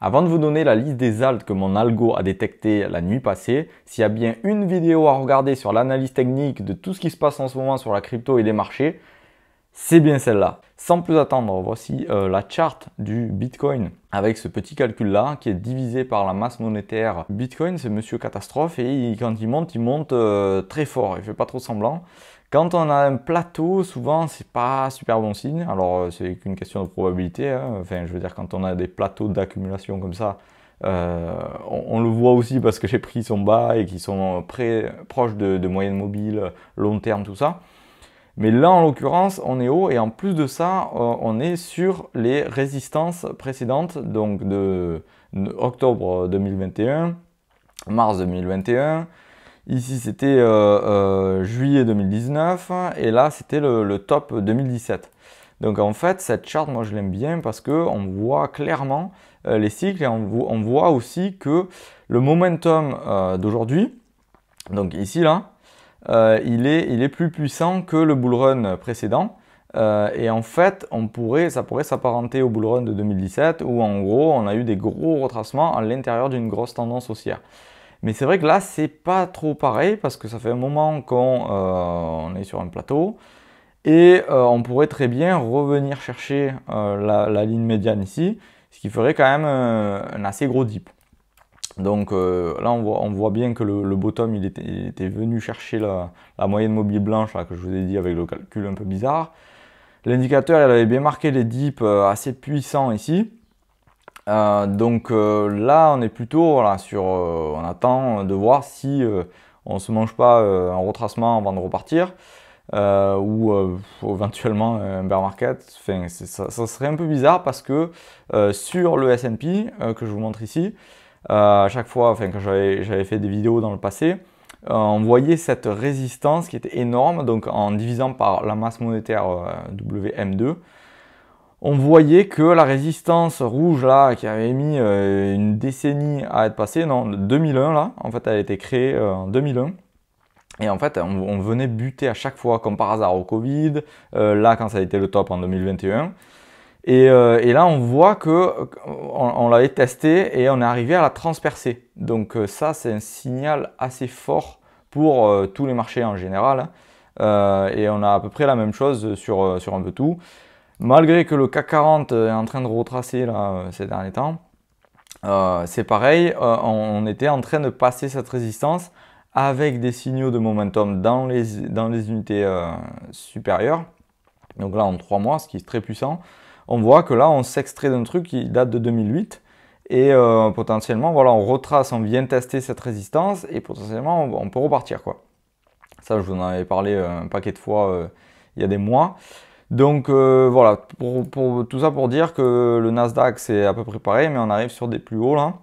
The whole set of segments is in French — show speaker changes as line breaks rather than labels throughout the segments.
Avant de vous donner la liste des alts que mon algo a détecté la nuit passée, s'il y a bien une vidéo à regarder sur l'analyse technique de tout ce qui se passe en ce moment sur la crypto et les marchés, c'est bien celle-là. Sans plus attendre, voici la charte du Bitcoin avec ce petit calcul-là qui est divisé par la masse monétaire. Bitcoin, c'est Monsieur Catastrophe et quand il monte très fort, il fait pas trop semblant. Quand on a un plateau, souvent, c'est pas super bon signe. Alors, c'est qu'une question de probabilité, hein. Enfin, je veux dire, quand on a des plateaux d'accumulation comme ça, on le voit aussi parce que les prix sont bas et qu'ils sont proches de moyenne mobile, long terme, tout ça. Mais là, en l'occurrence, on est haut et en plus de ça, on est sur les résistances précédentes, donc de octobre 2021, mars 2021. Ici, c'était juillet 2019 et là, c'était le top 2017. Donc en fait, cette charte, moi, je l'aime bien parce qu'on voit clairement les cycles et on voit aussi que le momentum d'aujourd'hui, donc ici, là, il est plus puissant que le bull run précédent. Et en fait, ça pourrait s'apparenter au bull run de 2017 où en gros, on a eu des gros retracements à l'intérieur d'une grosse tendance haussière. Mais c'est vrai que là, c'est pas trop pareil parce que ça fait un moment qu'on est sur un plateau et on pourrait très bien revenir chercher la ligne médiane ici, ce qui ferait quand même un assez gros dip. Donc là, on voit bien que le bottom, il était venu chercher la moyenne mobile blanche là, que je vous ai dit avec le calcul un peu bizarre. L'indicateur, il avait bien marqué les dips assez puissants ici. Donc là, on est plutôt voilà, on attend de voir si on ne se mange pas un retracement avant de repartir ou éventuellement un bear market. Enfin, ça serait un peu bizarre parce que sur le S&P que je vous montre ici, à chaque fois, enfin, quand j'avais fait des vidéos dans le passé, on voyait cette résistance qui était énorme. Donc en divisant par la masse monétaire WM2, on voyait que la résistance rouge là, qui avait mis une décennie à être passée, non, 2001 là, en fait elle a été créée en 2001. Et en fait on venait buter à chaque fois, comme par hasard au Covid, là quand ça a été le top en 2021. Et là on voit que on l'avait testé et on est arrivé à la transpercer. Donc ça c'est un signal assez fort pour tous les marchés en général. Et on a à peu près la même chose sur un peu tout. Malgré que le CAC 40 est en train de retracer là, ces derniers temps, c'est pareil, on était en train de passer cette résistance avec des signaux de momentum dans les unités supérieures. Donc là en 3 mois, ce qui est très puissant. On voit que là on s'extrait d'un truc qui date de 2008 et potentiellement voilà, on retrace, on vient tester cette résistance et potentiellement on peut repartir quoi. Ça je vous en avais parlé un paquet de fois il y a des mois. Donc voilà, tout ça pour dire que le Nasdaq c'est à peu près pareil, mais on arrive sur des plus hauts là.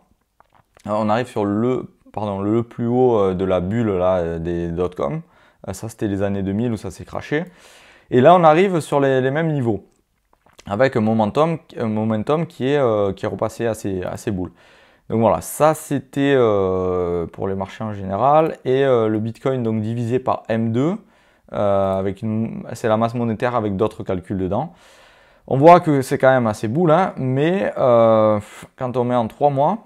On arrive sur le plus haut de la bulle là, des dot-com. Ça c'était les années 2000 où ça s'est crashé. Et là on arrive sur les mêmes niveaux, avec un momentum qui est repassé assez bull. Donc voilà, ça c'était pour les marchés en général. Et le Bitcoin donc divisé par M2. C'est la masse monétaire avec d'autres calculs dedans. On voit que c'est quand même assez bull, hein, mais quand on met en 3 mois,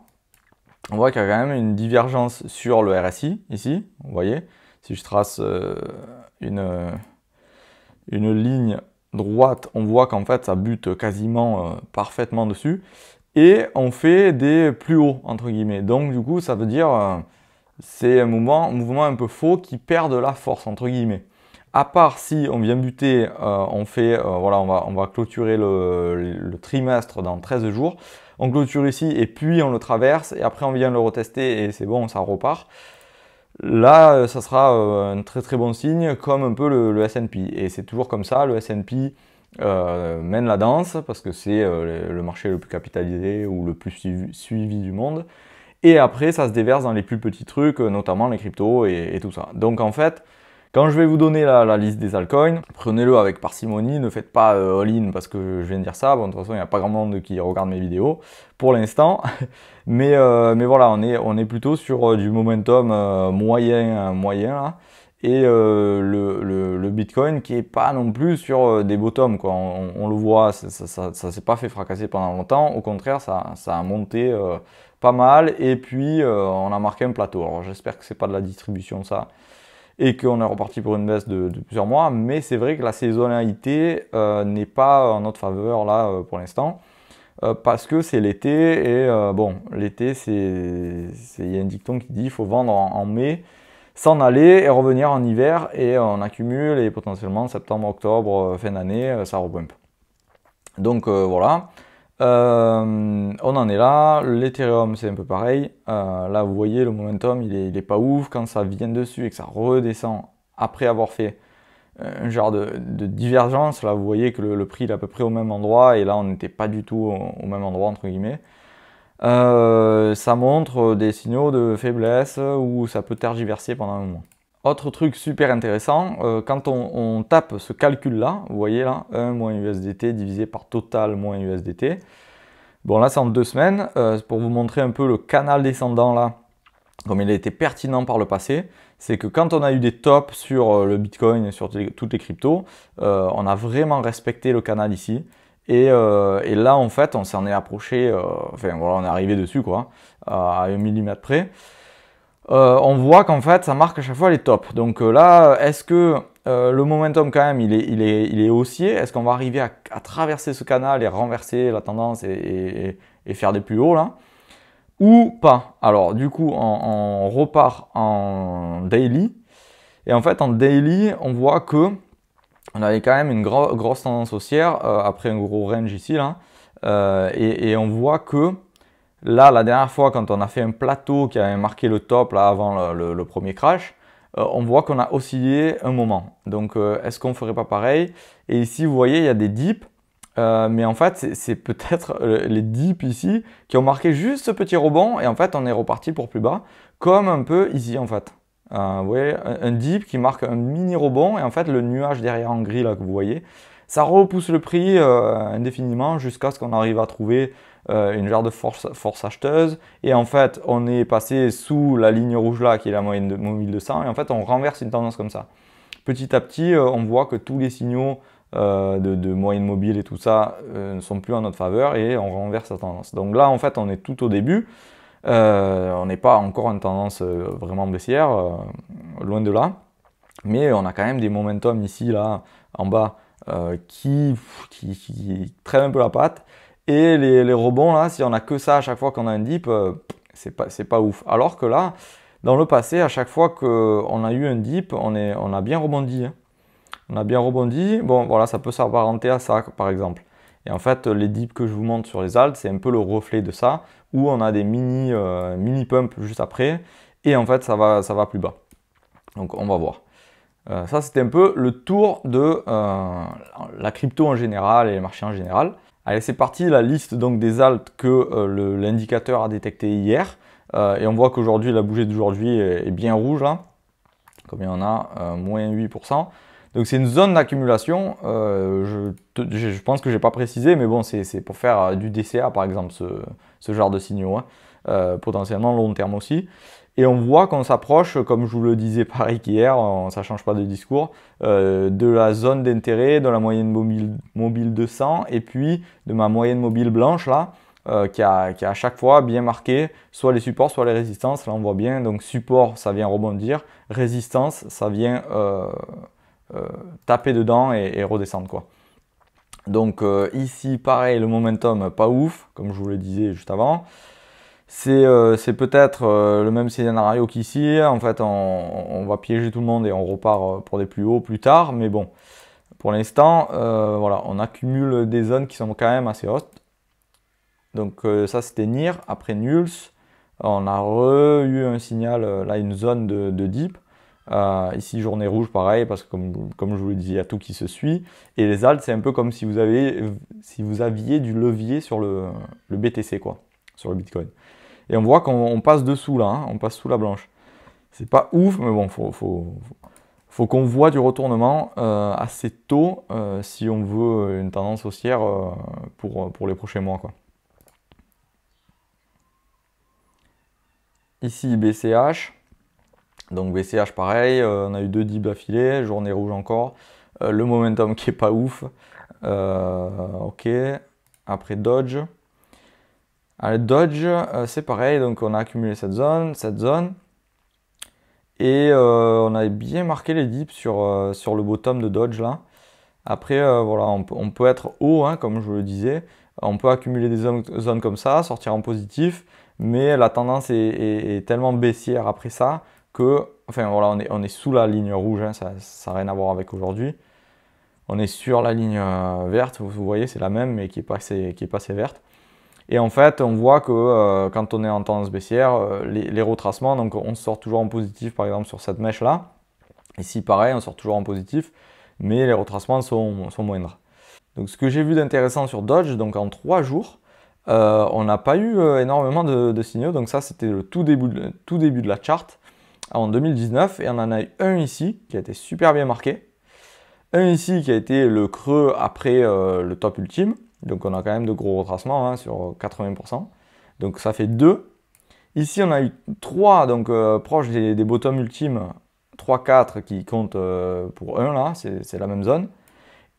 on voit qu'il y a quand même une divergence sur le RSI, ici, vous voyez. Si je trace une ligne droite, on voit qu'en fait ça bute quasiment parfaitement dessus. Et on fait des plus hauts, entre guillemets. Donc du coup, ça veut dire c'est un mouvement un peu faux qui perd de la force, entre guillemets. À part si on vient buter, voilà, on va clôturer le trimestre dans 13 jours. On clôture ici et puis on le traverse et après on vient le retester et c'est bon, ça repart. Là, ça sera un très très bon signe comme un peu le S&P. Et c'est toujours comme ça, le S&P mène la danse parce que c'est le marché le plus capitalisé ou le plus suivi du monde. Et après, ça se déverse dans les plus petits trucs, notamment les cryptos et tout ça. Donc en fait, quand je vais vous donner la liste des altcoins, prenez-le avec parcimonie, ne faites pas all-in parce que je viens de dire ça. Bon, de toute façon, il n'y a pas grand monde qui regarde mes vidéos pour l'instant. Mais voilà, on est plutôt sur du momentum moyen là. et le Bitcoin qui est pas non plus sur des bottoms, quoi. On le voit, ça s'est pas fait fracasser pendant longtemps, au contraire ça a monté pas mal et puis on a marqué un plateau. Alors j'espère que c'est pas de la distribution ça et qu'on est reparti pour une baisse de plusieurs mois, mais c'est vrai que la saisonnalité n'est pas en notre faveur là pour l'instant. Parce que c'est l'été et bon, l'été, il y a un dicton qui dit il faut vendre en mai, s'en aller et revenir en hiver et on accumule et potentiellement septembre, octobre, fin d'année, ça repumpe. Donc voilà, on en est là. L'Ethereum c'est un peu pareil. Là vous voyez le momentum il est pas ouf quand ça vient dessus et que ça redescend après avoir fait un genre de divergence. Là, vous voyez que le prix est à peu près au même endroit, et là, on n'était pas du tout au même endroit, entre guillemets. Ça montre des signaux de faiblesse où ça peut tergiverser pendant un moment. Autre truc super intéressant, quand on tape ce calcul-là, vous voyez là, 1 moins USDT divisé par total moins USDT. Bon, là, c'est en 2 semaines. Pour vous montrer un peu le canal descendant là, comme il a été pertinent par le passé, c'est que quand on a eu des tops sur le Bitcoin et sur toutes les cryptos, on a vraiment respecté le canal ici. Et là, en fait, on s'en est approché, enfin voilà, on est arrivé dessus quoi, à 1 millimètre près. On voit qu'en fait, ça marque à chaque fois les tops. Donc là, est-ce que le momentum quand même, il est haussier? Est-ce qu'on va arriver à traverser ce canal et renverser la tendance et faire des plus hauts là? Ou pas? Alors du coup on repart en daily et en fait en daily on voit que on avait quand même une grosse tendance haussière après un gros range ici là et on voit que là la dernière fois quand on a fait un plateau qui avait marqué le top là avant le premier crash, on voit qu'on a oscillé un moment. Donc est-ce qu'on ferait pas pareil? Et ici vous voyez il y a des dips. Mais en fait, c'est peut-être les dips ici qui ont marqué juste ce petit rebond et en fait, on est reparti pour plus bas, comme un peu ici en fait. Vous voyez, un dip qui marque un mini rebond et en fait, le nuage derrière en gris là que vous voyez, ça repousse le prix indéfiniment jusqu'à ce qu'on arrive à trouver une genre de force acheteuse et en fait, on est passé sous la ligne rouge là qui est la moyenne de mobile 200 et en fait, on renverse une tendance comme ça. Petit à petit, on voit que tous les signaux de moyenne mobile et tout ça ne sont plus en notre faveur et on renverse la tendance. Donc là, en fait, on est tout au début. On n'est pas encore en tendance vraiment baissière, loin de là. Mais on a quand même des momentum ici, là, en bas, qui traînent un peu la patte. Et les rebonds, là, si on a que ça à chaque fois qu'on a un dip, c'est pas ouf. Alors que là, dans le passé, à chaque fois qu'on a eu un dip, on a bien rebondi. Hein. On a bien rebondi. Bon, voilà, ça peut s'apparenter à ça, par exemple. Et en fait, les dips que je vous montre sur les alts, c'est un peu le reflet de ça, où on a des mini pumps juste après, et en fait, ça va plus bas. Donc, on va voir. Ça, c'était un peu le tour de la crypto en général et les marchés en général. Allez, c'est parti, la liste donc des alts que l'indicateur a détecté hier. Et on voit qu'aujourd'hui, la bougie d'aujourd'hui est bien rouge, là. Comme il y en a, moins 8%. Donc c'est une zone d'accumulation, je pense que je n'ai pas précisé, mais bon, c'est pour faire du DCA par exemple, ce genre de signaux, hein. Potentiellement long terme aussi. Et on voit qu'on s'approche, comme je vous le disais pareil qu'hier, ça ne change pas de discours, de la zone d'intérêt, de la moyenne mobile 200, et puis de ma moyenne mobile blanche là, qui a à chaque fois bien marqué soit les supports, soit les résistances. Là on voit bien, donc support ça vient rebondir, résistance ça vient taper dedans et redescendre quoi. Donc ici pareil, le momentum pas ouf, comme je vous le disais juste avant. C'est peut-être le même scénario qu'ici. En fait, on va piéger tout le monde et on repart pour des plus hauts plus tard. Mais bon, pour l'instant, voilà, on accumule des zones qui sont quand même assez hautes. Donc ça, c'était NIR. Après Nuls, on a eu un signal, là, une zone de dip. Ici, journée rouge, pareil, parce que comme je vous le disais, il y a tout qui se suit. Et les alts, c'est un peu comme si vous aviez du levier sur le BTC, quoi, sur le Bitcoin. Et on voit qu'on passe dessous là, hein, on passe sous la blanche. C'est pas ouf, mais bon, faut qu'on voit du retournement assez tôt si on veut une tendance haussière pour les prochains mois, quoi. Ici BCH, Donc BCH pareil, on a eu 2 dips d'affilée, journée rouge encore. Le momentum qui est pas ouf. Ok. Après Dodge. Allez, Dodge, c'est pareil, donc on a accumulé cette zone. Et on avait bien marqué les dips sur le bottom de Dodge là. Après, voilà, on peut être haut, hein, comme je vous le disais. On peut accumuler des zones comme ça, sortir en positif. Mais la tendance est tellement baissière après ça que, enfin voilà, on est sous la ligne rouge, hein, ça n'a rien à voir avec aujourd'hui. On est sur la ligne verte, vous voyez, c'est la même, mais qui est passée verte. Et en fait, on voit que quand on est en tendance baissière, les retracements, donc on sort toujours en positif, par exemple sur cette mèche-là. Ici, pareil, on sort toujours en positif, mais les retracements sont moindres. Donc ce que j'ai vu d'intéressant sur Dodge, donc en 3 jours, on n'a pas eu énormément de signaux. Donc ça, c'était le tout début de la charte en 2019. Et on en a eu un ici qui a été super bien marqué. Un ici qui a été le creux après le top ultime. Donc on a quand même de gros retracements hein, sur 80%. Donc ça fait 2. Ici on a eu 3, donc proche des bottoms ultimes, 3-4 qui comptent pour 1 là, c'est la même zone.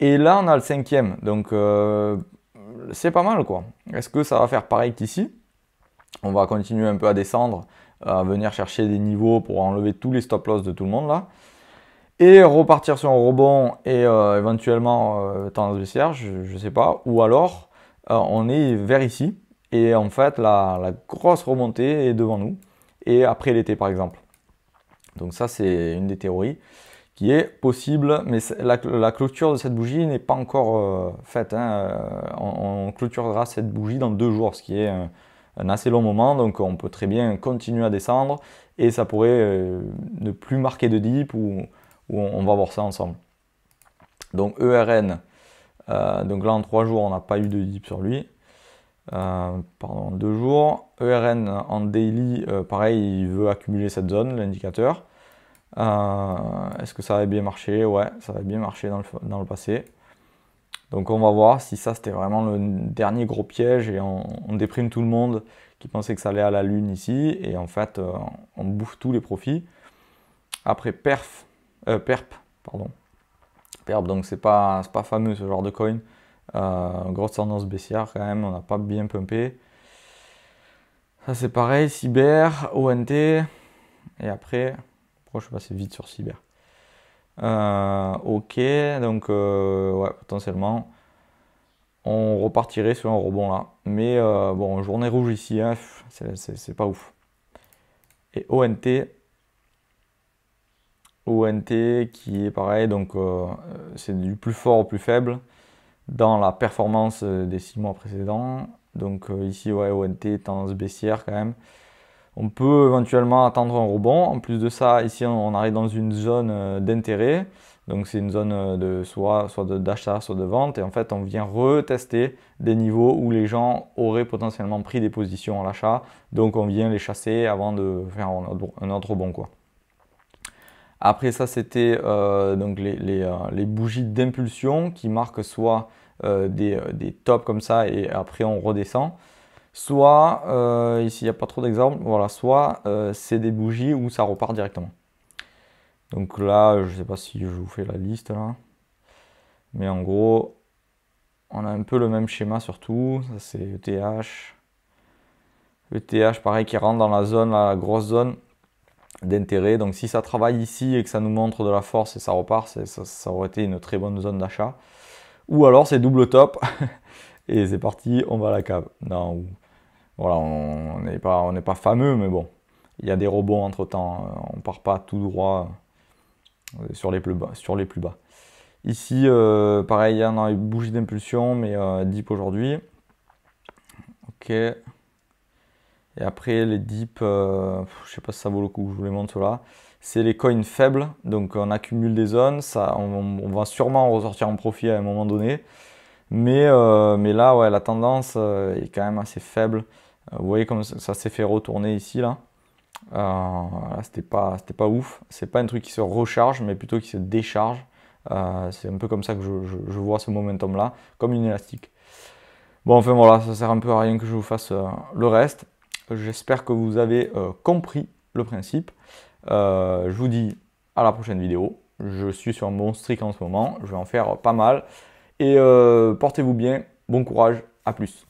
Et là on a le 5e, donc c'est pas mal quoi. Est-ce que ça va faire pareil qu'ici? On va continuer un peu à descendre, à venir chercher des niveaux pour enlever tous les stop loss de tout le monde là. Et repartir sur un rebond et éventuellement tendance baissière, je ne sais pas. Ou alors, on est vers ici. Et en fait, la grosse remontée est devant nous. Et après l'été, par exemple. Donc ça, c'est une des théories qui est possible. Mais la clôture de cette bougie n'est pas encore faite. Hein. On clôturera cette bougie dans 2 jours, ce qui est un assez long moment. Donc on peut très bien continuer à descendre. Et ça pourrait ne plus marquer de dip ou on va voir ça ensemble. Donc ERN, donc là en 3 jours on n'a pas eu de dip sur lui. Pardon, 2 jours. ERN en daily, pareil, il veut accumuler cette zone, l'indicateur. Est-ce que ça avait bien marché? Ouais, ça avait bien marché dans le passé. Donc on va voir si ça c'était vraiment le dernier gros piège et on déprime tout le monde qui pensait que ça allait à la lune ici. Et en fait, on bouffe tous les profits. Après PERP, pardon. PERP, donc c'est pas fameux ce genre de coin. Grosse tendance baissière quand même, on n'a pas bien pumpé. Ça c'est pareil, Cyber, ONT. Et après, pourquoi je suis passé vite sur Cyber? Ok, donc ouais, potentiellement, on repartirait sur un rebond là. Mais bon, journée rouge ici, hein, c'est pas ouf. Et ONT qui est pareil, donc c'est du plus fort au plus faible dans la performance des 6 mois précédents. Donc ici, ouais, ONT, tendance baissière quand même. On peut éventuellement attendre un rebond. En plus de ça, ici, on arrive dans une zone d'intérêt. Donc c'est une zone de soit d'achat, soit de vente. Et en fait, on vient retester des niveaux où les gens auraient potentiellement pris des positions à l'achat. Donc on vient les chasser avant de faire un autre rebond, quoi. Après ça, c'était donc les bougies d'impulsion qui marquent soit des tops comme ça et après on redescend. Soit, ici il n'y a pas trop d'exemples, voilà, soit c'est des bougies où ça repart directement. Donc là, je ne sais pas si je vous fais la liste là. Mais en gros, on a un peu le même schéma surtout. Ça c'est ETH. ETH pareil qui rentre dans la zone, la grosse zone d'intérêt. Donc si ça travaille ici et que ça nous montre de la force et ça repart, ça aurait été une très bonne zone d'achat. Ou alors c'est double top et c'est parti, on va à la cave. Non, voilà, on n'est pas fameux, mais bon, il y a des rebonds entre temps. On part pas tout droit sur les plus bas. Ici, pareil, il y a une bougie d'impulsion, mais dip aujourd'hui. Ok. Et après, les dips, je sais pas si ça vaut le coup que je vous les montre cela. C'est les coins faibles, donc on accumule des zones, ça, on va sûrement ressortir en profit à un moment donné. Mais là, ouais, la tendance est quand même assez faible. Vous voyez comme ça s'est fait retourner ici, là. Là, c'était pas ouf. C'est pas un truc qui se recharge, mais plutôt qui se décharge. C'est un peu comme ça que je vois ce momentum-là, comme une élastique. Bon, enfin voilà, ça sert un peu à rien que je vous fasse le reste. J'espère que vous avez compris le principe. Je vous dis à la prochaine vidéo. Je suis sur un bon streak en ce moment. Je vais en faire pas mal. Et portez-vous bien. Bon courage. À plus.